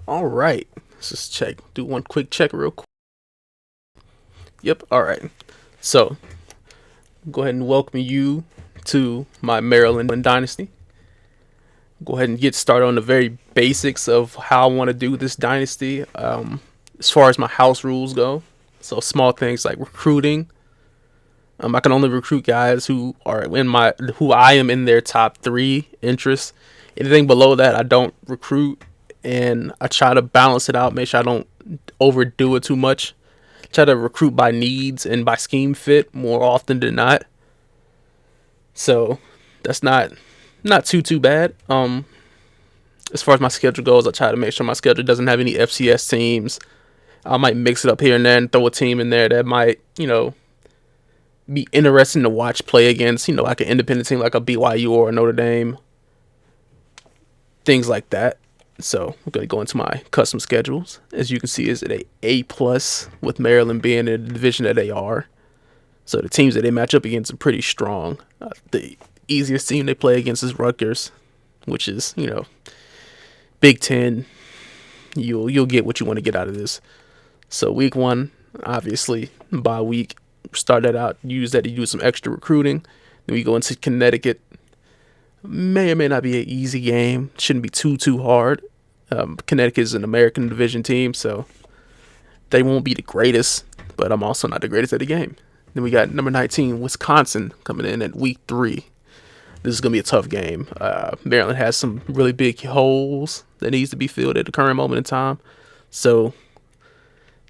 All right. Let's just check. Do one quick check real quick. Yep. All right. So, go ahead and welcome you to my Maryland Dynasty. Go ahead and get started on the very basics of how I want to do this dynasty. As far as my house rules go, so small things like recruiting. I can only recruit guys who I am in their top three interests. Anything below that, I don't recruit, and I try to balance it out. Make sure I don't overdo it too much. Try to recruit by needs and by scheme fit more often than not. So that's not too bad. As far as my schedule goes, I try to make sure my schedule doesn't have any FCS teams. I might mix it up here and there and throw a team in there that might, be interesting to watch play against, like an independent team like a BYU or a Notre Dame. Things like that. So I'm going to go into my custom schedules. As you can see, is it A plus with Maryland being in the division that they are. So the teams that they match up against are pretty strong. The easiest team they play against is Rutgers, which is Big Ten. You'll get what you want to get out of this. So week one, obviously, bye week. Start that out. Use that to do some extra recruiting. Then we go into Connecticut. May or may not be an easy game. Shouldn't be too hard. Connecticut is an American division team, so they won't be the greatest, but I'm also not the greatest at the game. Then we got number 19, Wisconsin, coming in at week 3. This is going to be a tough game. Maryland has some really big holes that needs to be filled at the current moment in time, so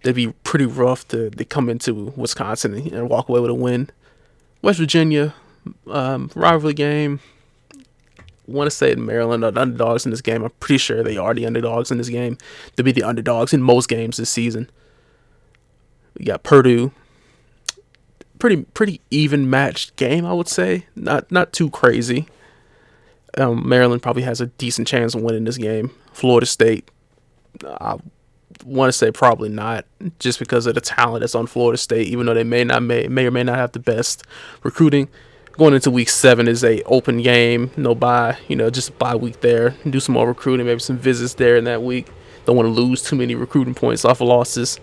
they'd be pretty rough to come into Wisconsin and walk away with a win. West Virginia, rivalry game. Want to say Maryland are the underdogs in this game. I'm pretty sure they are the underdogs in this game. They'll be the underdogs in most games this season. We got Purdue. Pretty even matched game, I would say. Not too crazy. Maryland probably has a decent chance of winning this game. Florida State, I want to say probably not, just because of the talent that's on Florida State. Even though they may or may not have the best recruiting. Going into week 7 is a open game, no bye, just a bye week there. Do some more recruiting, maybe some visits there in that week. Don't want to lose too many recruiting points off of losses.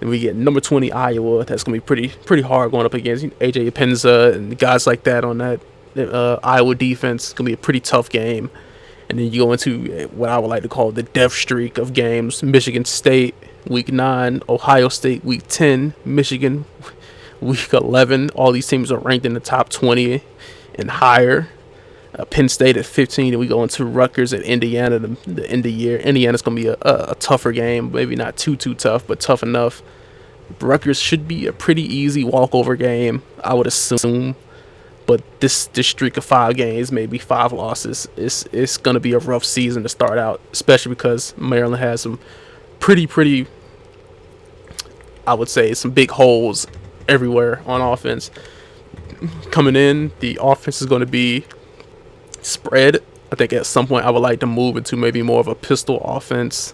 Then we get number 20 Iowa. That's gonna be pretty hard going up against AJ Epinza and guys like that on that Iowa defense. It's gonna be a pretty tough game. And then you go into what I would like to call the death streak of games: Michigan State week 9, Ohio State week 10, Michigan week 11. All these teams are ranked in the top 20 and higher. Penn State at 15, and we go into Rutgers at Indiana the end of the year. Indiana's going to be a tougher game, maybe not too tough, but tough enough. Rutgers should be a pretty easy walkover game, I would assume. But this streak of 5 games, maybe 5 losses, it's going to be a rough season to start out, especially because Maryland has some pretty, I would say, some big holes everywhere on offense. Coming in, the offense is going to be spread. I think at some point I would like to move into maybe more of a pistol offense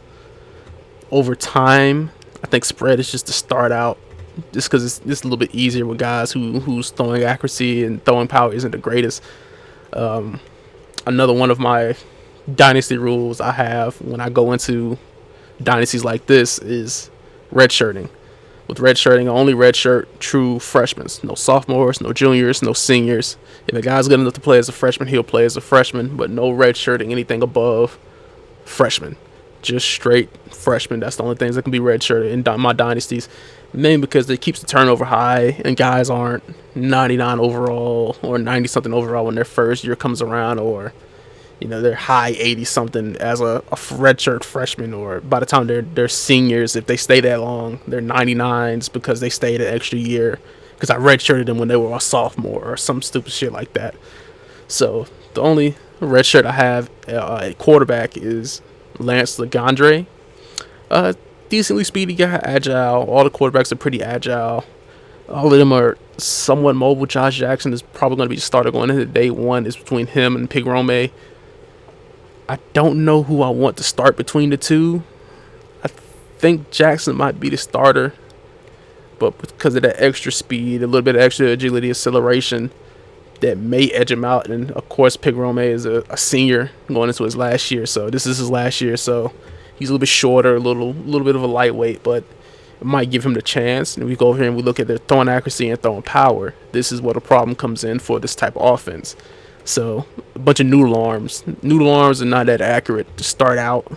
over time. I think spread is just to start out, just because it's just a little bit easier with guys whose throwing accuracy and throwing power isn't the greatest. Another one of my dynasty rules I have when I go into dynasties like this is redshirting. With redshirting, I only redshirt true freshmen. No sophomores, no juniors, no seniors. If a guy's good enough to play as a freshman, he'll play as a freshman, but no redshirting anything above freshman. Just straight freshman. That's the only things that can be redshirted in my dynasties. Mainly because it keeps the turnover high, and guys aren't 99 overall or 90-something overall when their first year comes around, or they're high 80-something as a redshirt freshman, or by the time they're seniors, if they stay that long, they're 99s because they stayed an extra year because I redshirted them when they were a sophomore or some stupid shit like that. So the only redshirt I have at quarterback is Lance Legendre. Decently speedy guy, agile. All the quarterbacks are pretty agile. All of them are somewhat mobile. Josh Jackson is probably going to be the starter going into day 1. It's between him and Pigrome. I don't know who I want to start between the two. I think Jackson might be the starter, but because of that extra speed, a little bit of extra agility, acceleration, that may edge him out. And of course, Pigrome is a senior going into his last year, so this is his last year, so He's a little bit shorter, a little bit of a lightweight, but it might give him the chance. And we go over here and we look at their throwing accuracy and throwing power. This is where the problem comes in for this type of offense. So a bunch of noodle arms. Noodle arms are not that accurate to start out.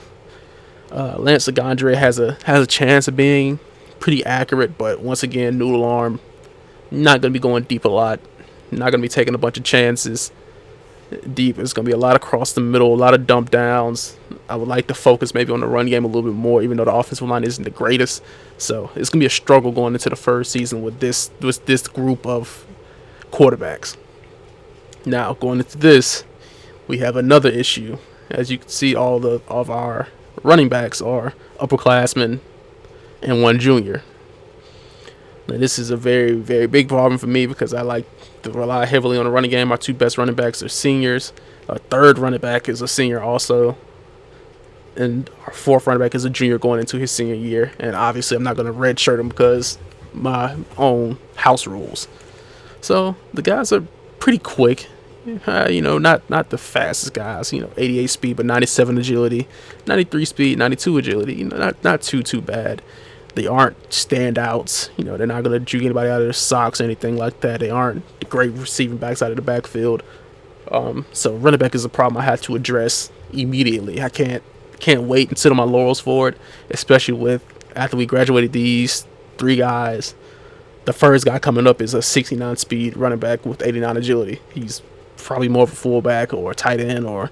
Lance Legendre has a chance of being pretty accurate, but once again, noodle arm, not going to be going deep a lot. Not going to be taking a bunch of chances deep. It's going to be a lot across the middle, a lot of dump downs. I would like to focus maybe on the run game a little bit more, even though the offensive line isn't the greatest. So it's going to be a struggle going into the first season with this group of quarterbacks. Now, going into this, we have another issue. As you can see, all of our running backs are upperclassmen and one junior. Now, this is a very, very big problem for me because I like to rely heavily on the running game. Our two best running backs are seniors. Our third running back is a senior also. And our fourth running back is a junior going into his senior year. And obviously, I'm not going to redshirt him because my own house rules. So the guys are pretty quick. Not the fastest guys. 88 speed, but 97 agility, 93 speed, 92 agility. Not too bad. They aren't standouts. They're not going to juke anybody out of their socks or anything like that. They aren't the great receiving backs out of the backfield. So running back is a problem I had to address immediately. I can't wait and sit on my laurels for it, especially after we graduated these three guys. The first guy coming up is a 69 speed running back with 89 agility. He's probably more of a fullback or a tight end or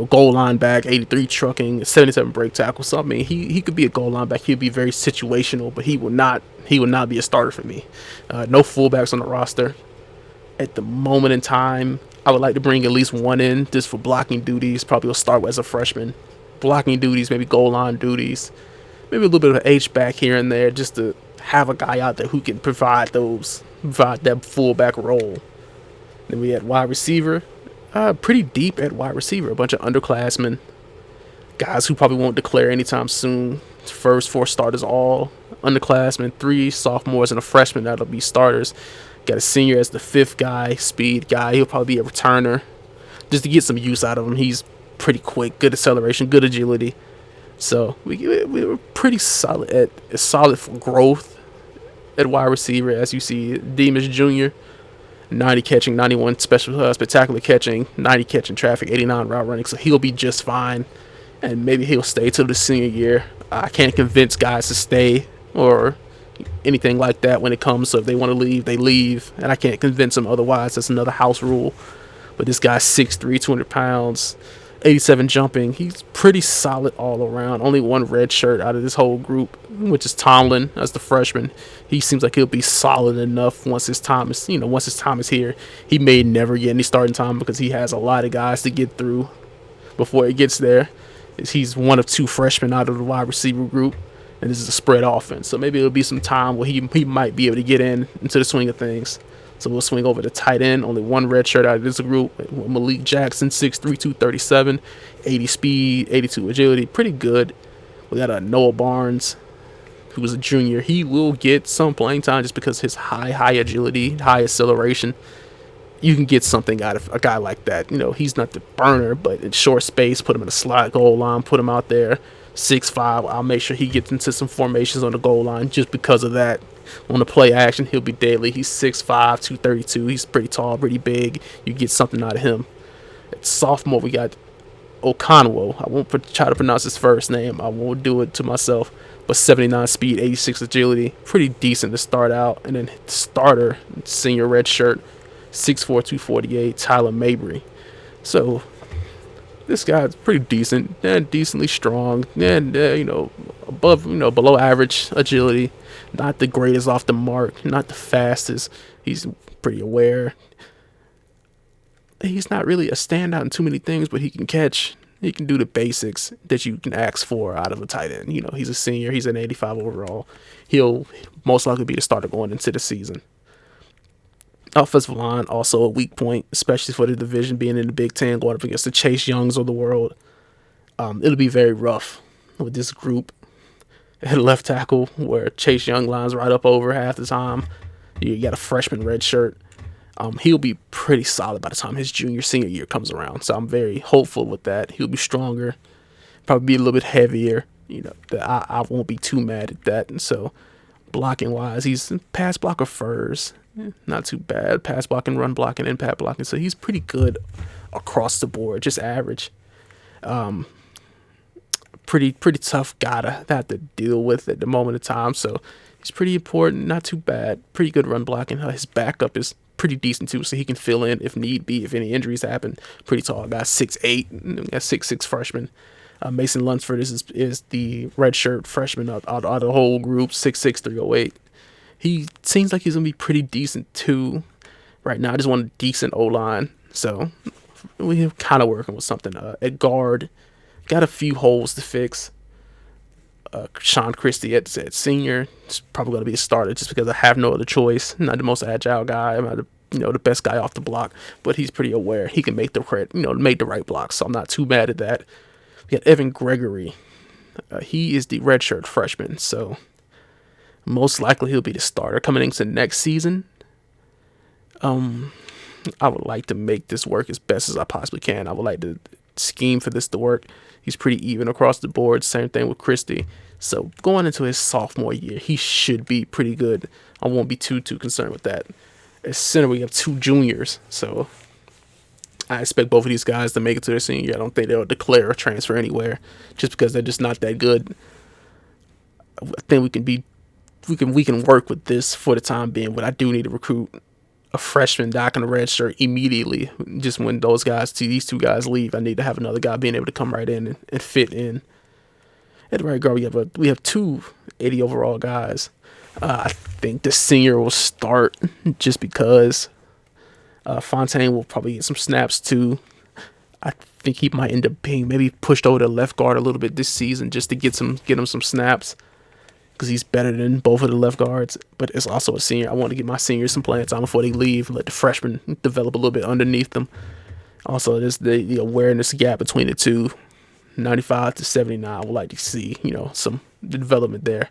goal line back, 83 trucking, 77 break tackle. So I mean, he could be a goal line back. He'd be very situational, but he would not be a starter for me. No fullbacks on the roster at the moment in time. I would like to bring at least one in just for blocking duties. Probably will start as a freshman. Blocking duties, maybe goal line duties, maybe a little bit of an H back here and there, just to have a guy out there who can provide that fullback role. Then we had wide receiver. Pretty deep at wide receiver. A bunch of underclassmen. Guys who probably won't declare anytime soon. First four starters all underclassmen. 3 sophomores and a freshman that'll be starters. Got a senior as the 5th guy, speed guy. He'll probably be a returner. Just to get some use out of him. He's pretty quick, good acceleration, good agility. So we were pretty solid for growth at wide receiver. As you see, Demas Jr., 90 catching, 91 spectacular catching, 90 catching traffic, 89 route running. So he'll be just fine, and maybe he'll stay till the senior year. I can't convince guys to stay or anything like that when it comes. So if they want to leave, they leave, and I can't convince them otherwise. That's another house rule. But this guy's 6'3", 200 pounds, 87 jumping. He's pretty solid all around. Only one red shirt out of this whole group, which is Tomlin as the freshman. He seems like he'll be solid enough once his time is here. He may never get any starting time because he has a lot of guys to get through before it gets there. He's one of 2 freshmen out of the wide receiver group, and this is a spread offense. So maybe it'll be some time where he might be able to get into the swing of things. So we'll swing over to tight end. Only one red shirt out of this group. Malik Jackson, 6'3", 237, 80 speed, 82 agility. Pretty good. We got Noah Barnes, who was a junior. He will get some playing time just because his high agility, high acceleration. You can get something out of a guy like that. He's not the burner, but in short space, put him in a slot goal line, put him out there. 6'5". I'll make sure he gets into some formations on the goal line just because of that. On the play action, he'll be deadly. He's 6'5", 232. He's pretty tall, pretty big. You get something out of him. At sophomore, we got Okonwo. I won't try to pronounce his first name. I won't do it to myself. But 79 speed, 86 agility. Pretty decent to start out. And then the starter, senior red shirt, 6'4", 248, Tyler Mabry. So this guy's pretty decent and decently strong and below average agility. Not the greatest off the mark, not the fastest. He's pretty aware. He's not really a standout in too many things, but he can catch. He can do the basics that you can ask for out of a tight end. He's a senior. He's an 85 overall. He'll most likely be the starter going into the season. Offensive line, also a weak point, especially for the division being in the Big Ten, going up against the Chase Youngs of the world. It'll be very rough with this group at left tackle, where Chase Young lines right up over half the time. You got a freshman red shirt. He'll be pretty solid by the time his senior year comes around. So I'm very hopeful with that. He'll be stronger, probably be a little bit heavier. I won't be too mad at that. And so, blocking wise, he's pass blocker first, not too bad. Pass blocking, run blocking, impact blocking. So he's pretty good across the board, just average. Pretty tough guy to have to deal with at the moment of time. So he's pretty important, not too bad. Pretty good run blocking. His backup is pretty decent too, so he can fill in if need be, if any injuries happen. Pretty tall guy, 6'8", got 6'6" freshman. Mason Lunsford is the redshirt freshman out of the whole group, 6'6", 308. He seems like he's gonna be pretty decent too. Right now, I just want a decent O-line, so we're kind of working with something. At guard, got a few holes to fix. Sean Christie at senior is probably going to be a starter just because I have no other choice. Not the most agile guy. I'm not the best guy off the block, but he's pretty aware. He can make the right blocks, so I'm not too mad at that. We got Evan Gregory. He is the redshirt freshman, so most likely he'll be the starter coming into next season. I would like to make this work as best as I possibly can. I would like to scheme for this to work. He's pretty even across the board. Same thing with Christie. So going into his sophomore year, he should be pretty good. I won't be too concerned with that. At center, we have 2 juniors. So I expect both of these guys to make it to their senior year. I don't think they'll declare a transfer anywhere just because they're just not that good. I think we can work with this for the time being, but I do need to recruit a freshman dock in a red shirt immediately. Just when these two guys leave, I need to have another guy being able to come right in and fit in. At the right guard, we have 2 80 overall guys. I think the senior will start just because Fontaine will probably get some snaps too. I think he might end up being maybe pushed over to left guard a little bit this season just to get him some snaps because he's better than both of the left guards. But it's also a senior. I want to get my seniors some playing time before they leave. Let the freshmen develop a little bit underneath them. Also, there's the awareness gap between the two. 95 to 79. I would like to see, some development there.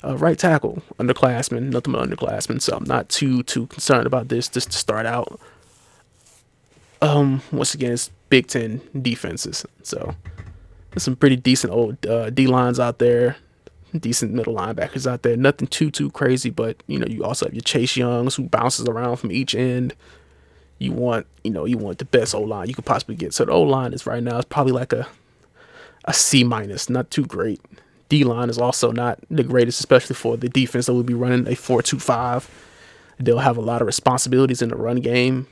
Right tackle, underclassmen, nothing but underclassmen. So I'm not too concerned about this just to start out. Once again, it's Big Ten defenses. So there's some pretty decent old D lines out there, decent middle linebackers out there. Nothing too crazy, but you also have your Chase Youngs who bounces around from each end. You want the best O line you could possibly get. So the O line is right now is probably like a C-, not too great. D-line is also not the greatest, especially for the defense that will be running a 4-2-5. They'll have a lot of responsibilities in the run game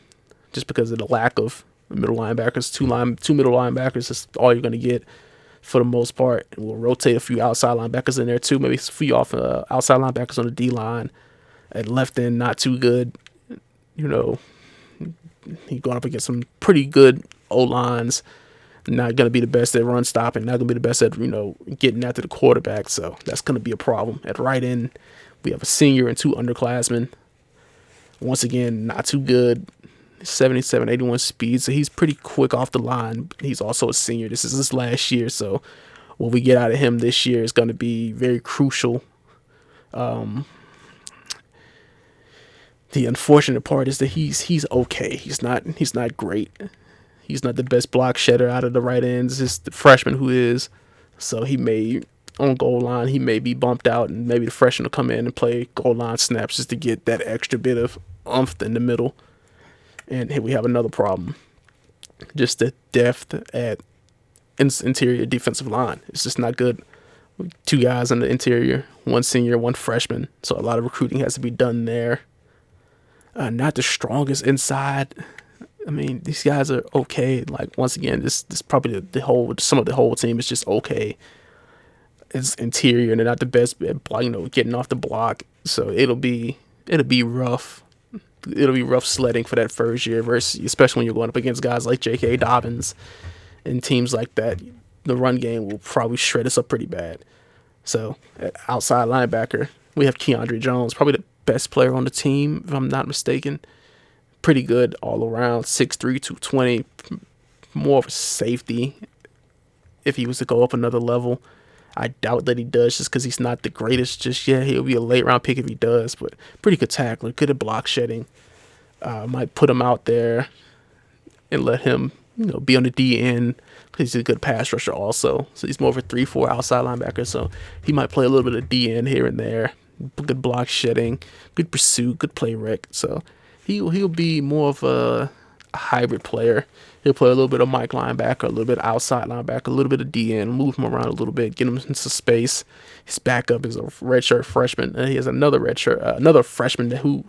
just because of the lack of middle linebackers. Two middle linebackers is all you're going to get for the most part. And we'll rotate a few outside linebackers in there too. Maybe a few outside linebackers on the D-line. At left end, not too good. He's going up against some pretty good O-lines. Not going to be the best at run stopping. Not going to be the best at, getting after the quarterback. So that's going to be a problem. At right end, we have a senior and 2 underclassmen. Once again, not too good. 77, 81 speed. So he's pretty quick off the line. He's also a senior. This is his last year. So what we get out of him this year is going to be very crucial. The unfortunate part is that he's okay. He's not great. He's not the best block shedder out of the right ends. It's the freshman who is. So he may, on goal line, he may be bumped out, and maybe the freshman will come in and play goal line snaps just to get that extra bit of oomph in the middle. And here we have another problem. Just the depth at interior defensive line. It's just not good. 2 guys on the interior, 1 senior, 1 freshman. So a lot of recruiting has to be done there. Not the strongest inside. I mean, these guys are okay. Like, once again, this probably some of the whole team is just okay. It's interior, and they're not the best at getting off the block. So it'll be rough. It'll be rough sledding for that first year, especially when you're going up against guys like J.K. Dobbins and teams like that. The run game will probably shred us up pretty bad. So at outside linebacker, we have Keandre Jones, probably the best player on the team, if I'm not mistaken. Pretty good all around, 6'3", 220, more of a safety if he was to go up another level. I doubt that he does just because he's not the greatest just yet. He'll be a late round pick if he does, but pretty good tackler, good at block shedding. Might put him out there and let him be on the D end. He's a good pass rusher also. So he's more of a 3-4 outside linebacker. So he might play a little bit of D end here and there. Good block shedding, good pursuit, good play rec. So he'll be more of a hybrid player. He'll play a little bit of Mike linebacker, a little bit of outside linebacker, a little bit of D end, move him around a little bit, get him into space. His backup is a redshirt freshman. And he has another another freshman who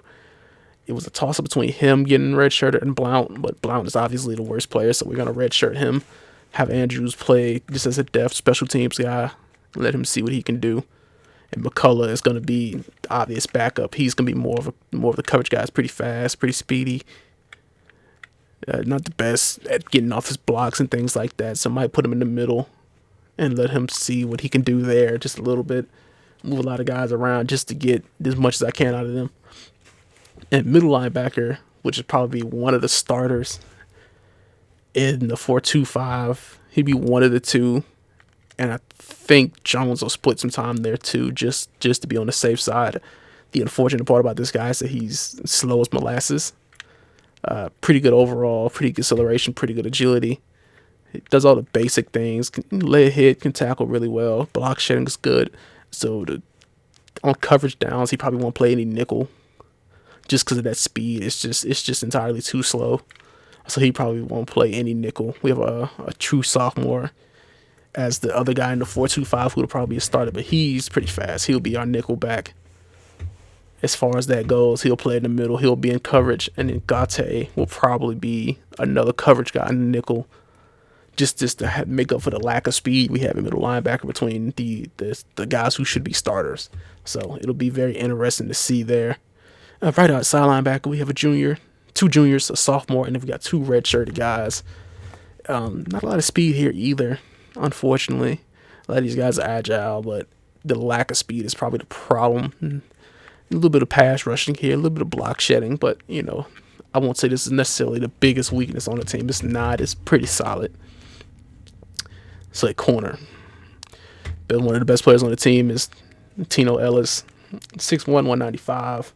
it was a toss up between him getting redshirted and Blount, but Blount is obviously the worst player, so we're gonna redshirt him. Have Andrews play just as a depth special teams guy, let him see what he can do. And McCullough is going to be the obvious backup. He's going to be more of the coverage guy. He's pretty fast, pretty speedy. Not the best at getting off his blocks and things like that. So I might put him in the middle and let him see what he can do there just a little bit. Move a lot of guys around just to get as much as I can out of them. And middle linebacker, which would probably be one of the starters in the 4-2-5. He'd be one of the two. And I think Jones will split some time there too, just to be on the safe side. The unfortunate part about this guy is that he's slow as molasses. Pretty good overall, pretty good acceleration, pretty good agility. He does all the basic things. Can lay a hit, can tackle really well. Block shedding is good. So on coverage downs, he probably won't play any nickel just because of that speed. It's just entirely too slow. So he probably won't play any nickel. We have a true sophomore as the other guy in the 4-2-5 who will probably be a starter, but he's pretty fast. He'll be our nickel back. As far as that goes, he'll play in the middle. He'll be in coverage, and then Gate will probably be another coverage guy in the nickel, just to make up for the lack of speed we have in middle linebacker between the guys who should be starters. So it'll be very interesting to see there. Right outside linebacker, we have a junior, two juniors, a sophomore, and then we got two redshirted guys. Not a lot of speed here either. Unfortunately, a lot of these guys are agile, but the lack of speed is probably the problem. A little bit of pass rushing here, a little bit of block shedding, but I won't say this is necessarily the biggest weakness on the team. It's not. It's pretty solid. So at corner, but one of the best players on the team is Tino Ellis, 6'1", 195.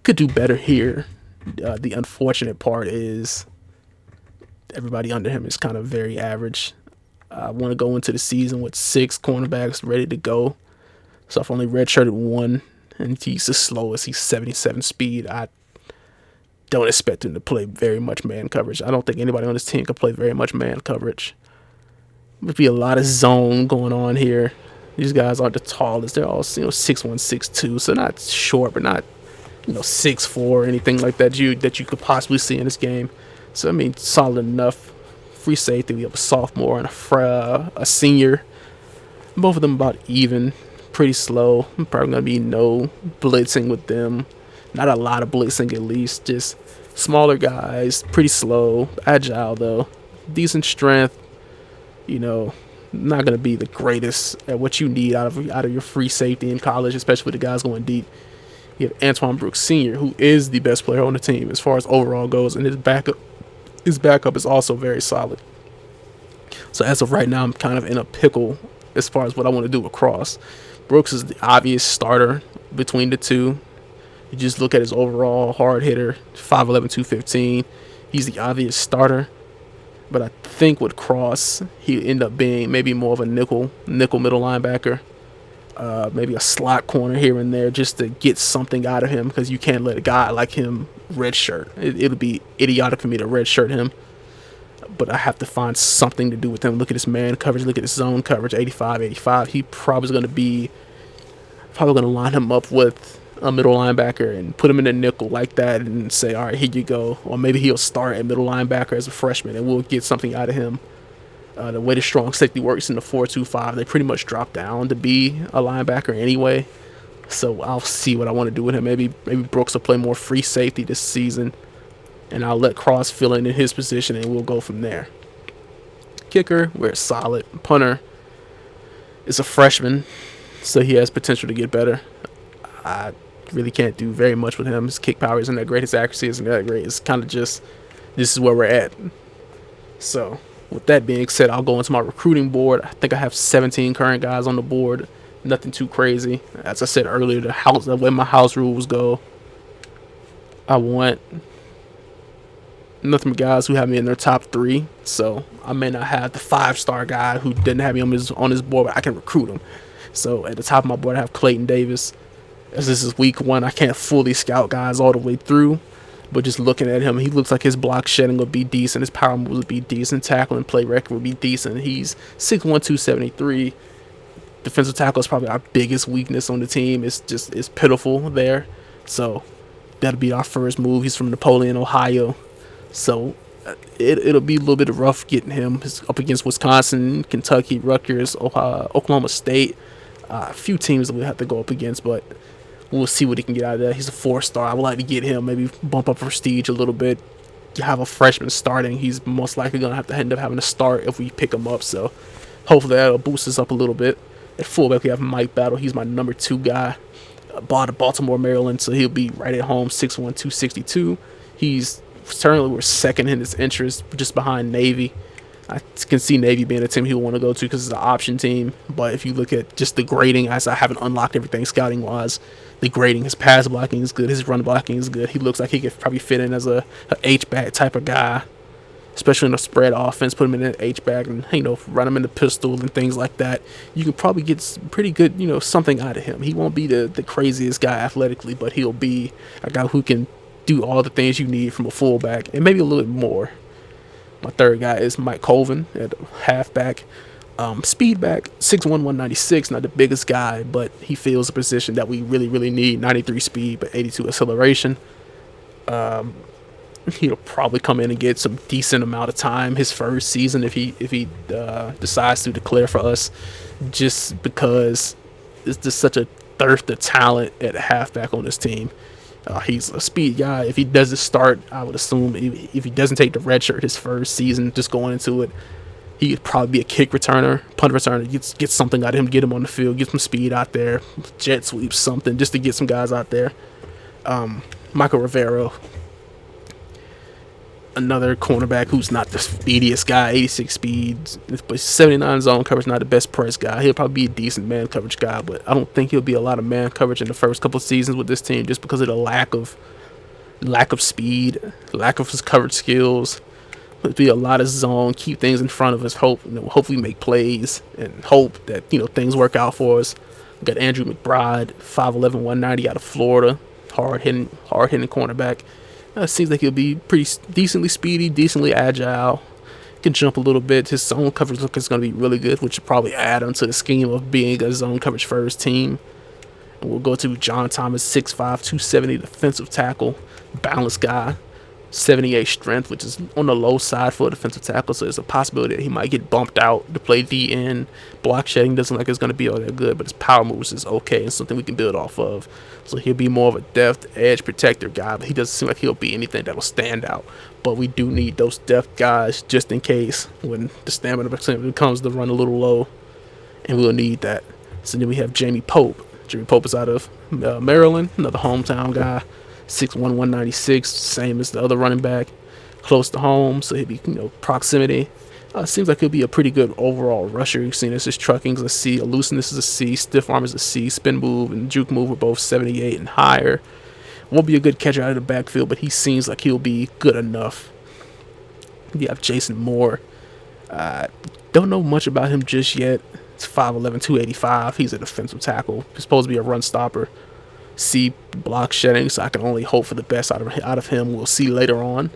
Could do better here. The unfortunate part is everybody under him is kind of very average. I want to go into the season with 6 cornerbacks ready to go. So I've only redshirted one, and he's the slowest. He's 77 speed. I don't expect him to play very much man coverage. I don't think anybody on this team can play very much man coverage. Would be a lot of zone going on here. These guys aren't the tallest. They're all 6'1", 6'2", so not short, but not 6'4", or anything like that you could possibly see in this game. So I mean, solid enough. Free safety, we have a sophomore and a senior. Both of them about even, pretty slow. Probably going to be no blitzing with them. Not a lot of blitzing at least. Just smaller guys, pretty slow, agile though. Decent strength. Not going to be the greatest at what you need out of your free safety in college, especially with the guys going deep. You have Antoine Brooks Sr., who is the best player on the team as far as overall goes, and his backup is also very solid. So as of right now, I'm kind of in a pickle as far as what I want to do across. Brooks is the obvious starter between the two. You just look at his overall hard hitter, 5'11", 215. He's the obvious starter. But I think with Cross, he'll end up being maybe more of a nickel middle linebacker. Maybe a slot corner here and there just to get something out of him, because you can't let a guy like him redshirt. It'll be idiotic for me to redshirt him, but I have to find something to do with him. Look at his man coverage, look at his zone coverage, 85. He probably going to line him up with a middle linebacker and put him in a nickel like that and say, all right, here you go. Or maybe he'll start at middle linebacker as a freshman and we'll get something out of him. The way the strong safety works in the 4-2-5, they pretty much drop down to be a linebacker anyway. So I'll see what I want to do with him. Maybe Brooks will play more free safety this season, and I'll let Cross fill in his position, and we'll go from there. Kicker, we're solid. Punter is a freshman, so he has potential to get better. I really can't do very much with him. His kick power isn't that great. His accuracy isn't that great. It's kind of just, this is where we're at. So with that being said, I'll go into my recruiting board. I think I have 17 current guys on the board. Nothing too crazy. As I said earlier, the way my house rules go, I want nothing but guys who have me in their top 3. So I may not have the 5-star guy who didn't have me on his board, but I can recruit him. So at the top of my board, I have Clayton Davis. As this is week 1, I can't fully scout guys all the way through. But just looking at him, he looks like his block shedding will be decent. His power move will be decent. Tackle and play record will be decent. He's 6'1", 273. Defensive tackle is probably our biggest weakness on the team. It's pitiful there. So that'll be our first move. He's from Napoleon, Ohio. So it'll be a little bit rough getting him. He's up against Wisconsin, Kentucky, Rutgers, Oklahoma State. A few teams that we have to go up against, but we'll see what he can get out of that. He's a 4-star. I would like to get him, maybe bump up prestige a little bit. You have a freshman starting. He's most likely going to have to end up having to start if we pick him up. So hopefully that'll boost us up a little bit. At fullback, we have Mike Battle. He's my number 2 guy. Bought to Baltimore, Maryland, so he'll be right at home, 6'1", 262. He's certainly we're second in his interest, just behind Navy. I can see Navy being a team he'll want to go to because it's an option team. But if you look at just the grading, as I haven't unlocked everything scouting-wise, the grading, his pass blocking is good, his run blocking is good. He looks like he could probably fit in as a H-back type of guy, especially in a spread offense. Put him in an H-back and, run him in the pistol and things like that. You can probably get pretty good, something out of him. He won't be the craziest guy athletically, but he'll be a guy who can do all the things you need from a fullback and maybe a little bit more. My third guy is Mike Colvin at halfback. Speed back, 6'1", 196, not the biggest guy, but he fills a position that we really, really need. 93 speed, but 82 acceleration. He'll probably come in and get some decent amount of time his first season if he decides to declare for us, just because it's just such a thirst of talent at halfback on this team. He's a speed guy. If he doesn't start, I would assume if he doesn't take the red shirt his first season, just going into it, he could probably be a kick returner, punt returner, get something out of him, get him on the field, get some speed out there, jet sweep, something, just to get some guys out there. Michael Rivero, another cornerback who's not the speediest guy, 86 speed, but 79 zone coverage, not the best press guy. He'll probably be a decent man coverage guy, but I don't think he'll be a lot of man coverage in the first couple of seasons with this team just because of the lack of speed, lack of his coverage skills. It'll be a lot of zone, keep things in front of us, hopefully make plays and hope that, things work out for us. We got Andrew McBride, 5'11", 190 out of Florida, hard hitting cornerback. Seems like he'll be pretty decently speedy, decently agile. Can jump a little bit. His zone coverage look is going to be really good, which will probably add onto the scheme of being a zone coverage first team. And we'll go to John Thomas, 6'5", 270 defensive tackle, balanced guy, 78 strength, which is on the low side for a defensive tackle. So there's a possibility that he might get bumped out to play D-end. Block shedding doesn't look like it's going to be all that good, but his power moves is okay and something we can build off of. So he'll be more of a depth edge protector guy, but he doesn't seem like he'll be anything that'll stand out. But we do need those depth guys just in case when the stamina becomes to run a little low, and we'll need that. So then we have Jamie Pope. Jamie Pope is out of Maryland, another hometown guy, 6'1", 196, same as the other running back, close to home, so he'll be proximity. Seems like he'll be a pretty good overall rusher. You've seen this. His trucking is a C, elusiveness is a C, stiff arm is a C, spin move and juke move are both 78 and higher. Won't be a good catcher out of the backfield, but he seems like he'll be good enough. You have Jason Moore. Don't know much about him just yet. It's 5'11", 285. He's a defensive tackle. He's supposed to be a run stopper. C, block shedding, so I can only hope for the best out of him. We'll see later on.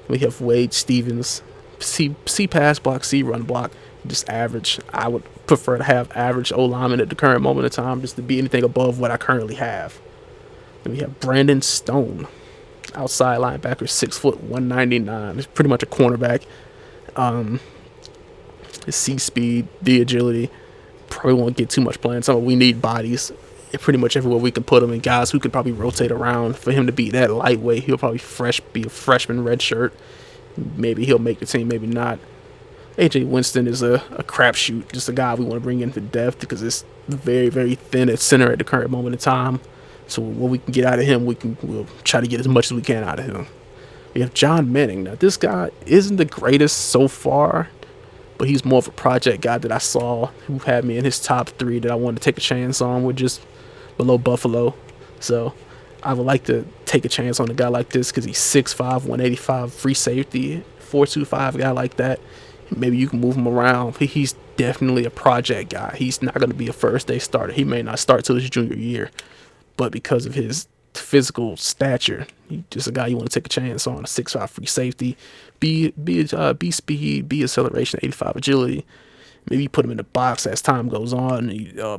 We have Wade Stevens. C pass block, C run block, just average. I would prefer to have average O-lineman at the current moment in time just to be anything above what I currently have. Then we have Brandon Stone, outside linebacker, 6', 199. He's pretty much a cornerback. His C speed, D agility, probably won't get too much playing. So we need bodies pretty much everywhere we can put him, and guys who could probably rotate around. For him to be that lightweight, he'll probably be a freshman red shirt. Maybe he'll make the team, maybe not. AJ Winston is a crapshoot, just a guy we want to bring into depth because it's very, very thin at center at the current moment in time. So what we can get out of him, we'll try to get as much as we can out of him. We have John Manning. Now, this guy isn't the greatest so far, but he's more of a project guy that I saw who had me in his top 3 that I wanted to take a chance on with just below Buffalo. So I would like to take a chance on a guy like this because he's 6'5", 185, free safety, 4.25 guy like that. Maybe you can move him around. He's definitely a project guy. He's not going to be a first day starter. He may not start till his junior year, but because of his physical stature, he's just a guy you want to take a chance on. A 6'5" free safety, B speed, B acceleration, 85 agility. Maybe you put him in the box as time goes on.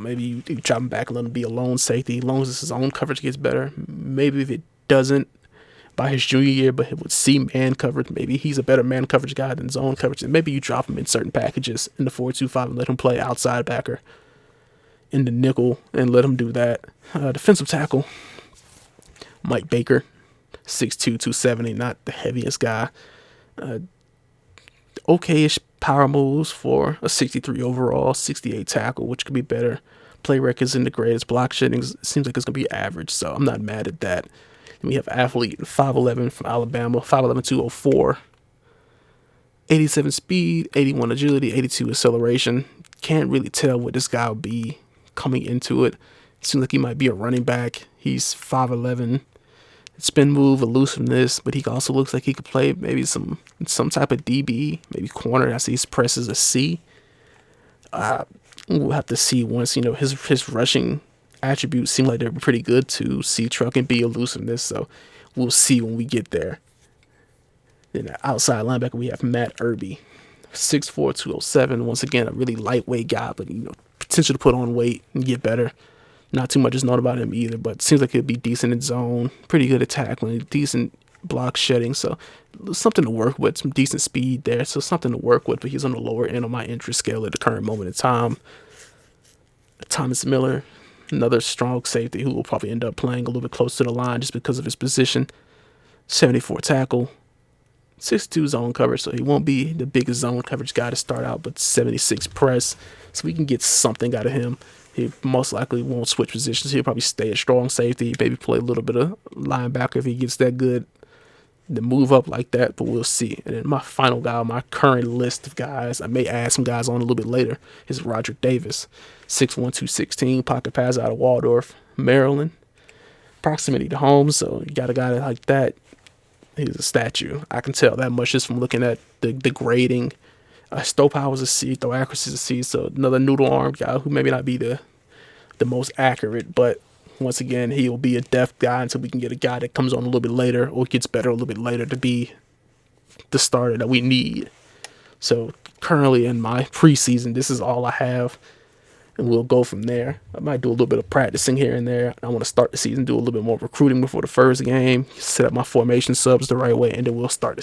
Maybe you drop him back and let him be a lone safety. As long as his own coverage gets better. Maybe if it doesn't by his junior year, but he would see man coverage. Maybe he's a better man coverage guy than zone coverage. And maybe you drop him in certain packages in the 4-2-5 and let him play outside backer in the nickel and let him do that. Defensive tackle, Mike Baker, 6'2", 270, not the heaviest guy. Okay-ish power moves for a 63 overall, 68 tackle, which could be better. Play records in the greatest. Block shedding seems like it's going to be average, so I'm not mad at that. And we have athlete, 5'11" from Alabama, 5'11", 204. 87 speed, 81 agility, 82 acceleration. Can't really tell what this guy will be coming into it. Seems like he might be a running back. He's 5'11". Spin move, elusiveness, but he also looks like he could play maybe some type of DB, maybe corner. I see his press is a C. We'll have to see once, his rushing attributes seem like they're pretty good too. C truck and B elusiveness, so we'll see when we get there. Then outside linebacker, we have Matt Irby, 6'4", 207. Once again, a really lightweight guy, but potential to put on weight and get better. Not too much is known about him either, but seems like he'd be decent in zone, pretty good at tackling, decent block shedding, so something to work with, some decent speed there, so something to work with, but he's on the lower end of my interest scale at the current moment in time. Thomas Miller, another strong safety who will probably end up playing a little bit close to the line just because of his position. 74 tackle, 62 zone coverage, so he won't be the biggest zone coverage guy to start out, but 76 press, so we can get something out of him. He most likely won't switch positions. He'll probably stay a strong safety, maybe play a little bit of linebacker if he gets that good, to move up like that, but we'll see. And then my final guy on my current list of guys, I may add some guys on a little bit later, is Roderick Davis, 6'1", 216, pocket pass out of Waldorf, Maryland. Proximity to home, so you got a guy like that. He's a statue. I can tell that much just from looking at the grading. Stow power is a C, throw accuracy is a C, so another noodle arm guy who maybe not be the most accurate, but once again, he will be a depth guy until we can get a guy that comes on a little bit later or gets better a little bit later to be the starter that we need. So currently in my preseason, this is all I have, and we'll go from there. I might do a little bit of practicing here and there. I want to start the season, do a little bit more recruiting before the first game, set up my formation subs the right way, and then we'll start the